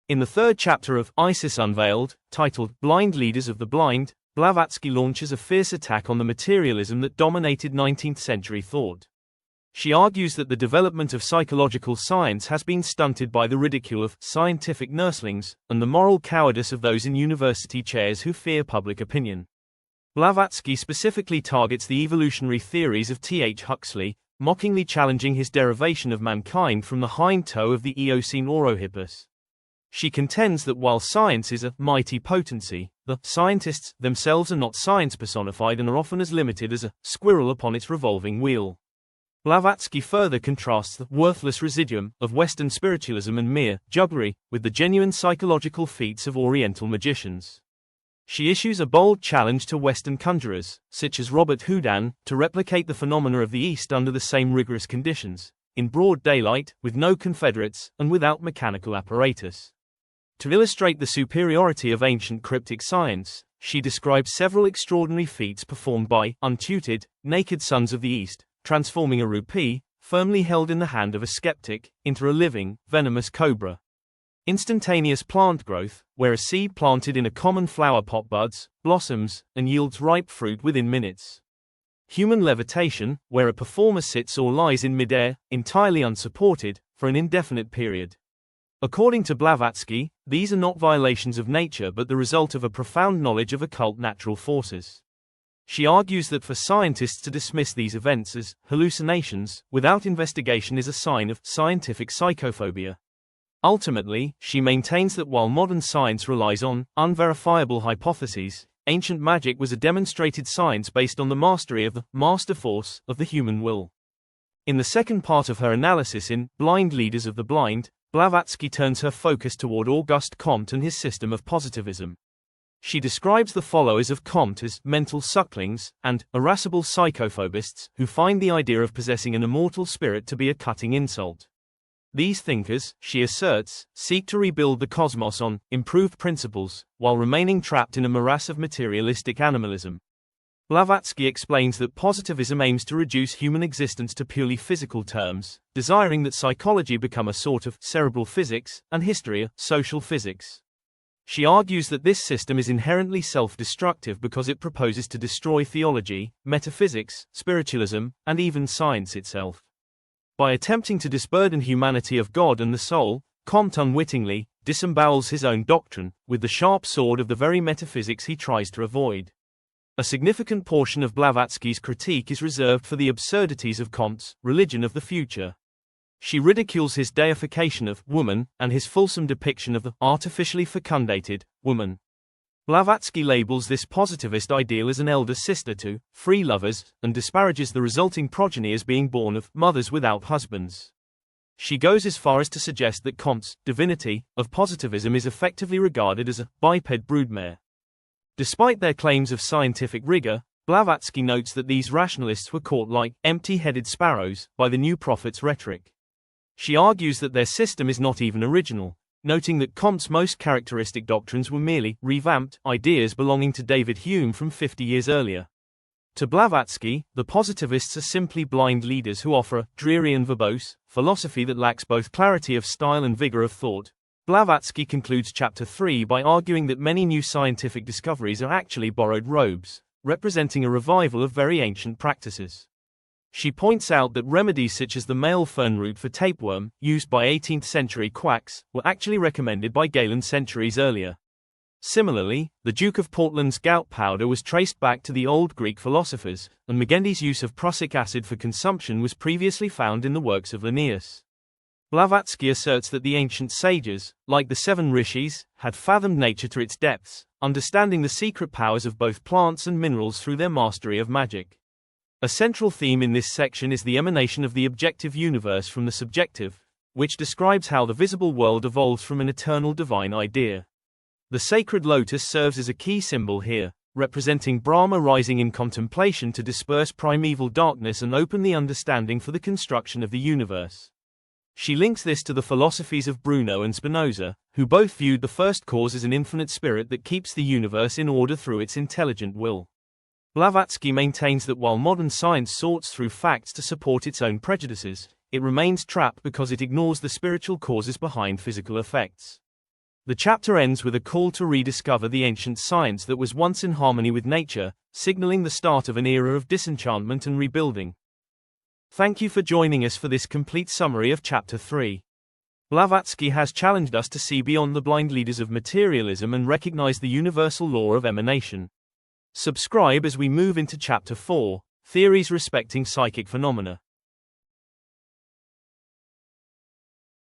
In the third chapter of *Isis Unveiled, titled Blind Leaders of the Blind, Blavatsky launches a fierce attack on the materialism that dominated 19th-century thought. She argues that the development of psychological science has been stunted by the ridicule of scientific nurslings and the moral cowardice of those in university chairs who fear public opinion. Blavatsky specifically targets the evolutionary theories of Th. Huxley, mockingly challenging his derivation of mankind from the hind-toe of the Eocene Orohippus. She contends that while science is a mighty potency, the scientists themselves are not science personified and are often as limited as a squirrel upon its revolving wheel. Blavatsky further contrasts the worthless residuum of Western spiritualism and mere jugglery with the genuine psychological feats of Oriental magicians. She issues a bold challenge to Western conjurers, such as Robert Houdin, to replicate the phenomena of the East under the same rigorous conditions, in broad daylight, with no confederates, and without mechanical apparatus. To illustrate the superiority of ancient cryptic science, she describes several extraordinary feats performed by untutored, naked sons of the East, transforming a rupee, firmly held in the hand of a skeptic, into a living, venomous cobra. Instantaneous plant growth, where a seed planted in a common flower pot buds, blossoms, and yields ripe fruit within minutes. Human levitation, where a performer sits or lies in midair, entirely unsupported, for an indefinite period. According to Blavatsky, these are not violations of nature but the result of a profound knowledge of occult natural forces. She argues that for scientists to dismiss these events as hallucinations without investigation is a sign of scientific psychophobia. Ultimately, she maintains that while modern science relies on unverifiable hypotheses, ancient magic was a demonstrated science based on the mastery of the master force of the human will. In the second part of her analysis in Blind Leaders of the Blind, Blavatsky turns her focus toward Auguste Comte and his system of positivism. She describes the followers of Comte as mental sucklings and irascible psychophobists who find the idea of possessing an immortal spirit to be a cutting insult. These thinkers, she asserts, seek to rebuild the cosmos on improved principles, while remaining trapped in a morass of materialistic animalism. Blavatsky explains that positivism aims to reduce human existence to purely physical terms, desiring that psychology become a sort of cerebral physics, and history a social physics. She argues that this system is inherently self-destructive because it proposes to destroy theology, metaphysics, spiritualism, and even science itself. By attempting to disburden humanity of God and the soul, Comte unwittingly disembowels his own doctrine, with the sharp sword of the very metaphysics he tries to avoid. A significant portion of Blavatsky's critique is reserved for the absurdities of Comte's religion of the future. She ridicules his deification of woman, and his fulsome depiction of the artificially fecundated woman. Blavatsky labels this positivist ideal as an elder sister to free lovers, and disparages the resulting progeny as being born of mothers without husbands. She goes as far as to suggest that Comte's divinity of positivism is effectively regarded as a biped broodmare. Despite their claims of scientific rigor, Blavatsky notes that these rationalists were caught like empty-headed sparrows by the new prophet's rhetoric. She argues that their system is not even original, noting that Comte's most characteristic doctrines were merely revamped ideas belonging to David Hume from 50 years earlier. To Blavatsky, the positivists are simply blind leaders who offer a dreary and verbose philosophy that lacks both clarity of style and vigor of thought. Blavatsky concludes Chapter 3 by arguing that many new scientific discoveries are actually borrowed robes, representing a revival of very ancient practices. She points out that remedies such as the male fern root for tapeworm, used by 18th-century quacks, were actually recommended by Galen centuries earlier. Similarly, the Duke of Portland's gout powder was traced back to the old Greek philosophers, and Magendie's use of prussic acid for consumption was previously found in the works of Linnæus. Blavatsky asserts that the ancient sages, like the 7 rishis, had fathomed nature to its depths, understanding the secret powers of both plants and minerals through their mastery of magic. A central theme in this section is the emanation of the objective universe from the subjective, which describes how the visible world evolves from an eternal divine idea. The Sacred Lotus serves as a key symbol here, representing Brahma rising in contemplation to disperse primeval darkness and open the understanding for the construction of the universe. She links this to the philosophies of Bruno and Spinoza, who both viewed the first cause as an infinite spirit that keeps the universe in order through its intelligent will. Blavatsky maintains that while modern science sorts through facts to support its own prejudices, it remains trapped because it ignores the spiritual causes behind physical effects. The chapter ends with a call to rediscover the ancient science that was once in harmony with nature, signaling the start of an era of disenchantment and rebuilding. Thank you for joining us for this complete summary of Chapter 3. Blavatsky has challenged us to see beyond the blind leaders of materialism and recognize the universal law of emanation. Subscribe as we move into Chapter 4, Theories Respecting Psychic Phenomena.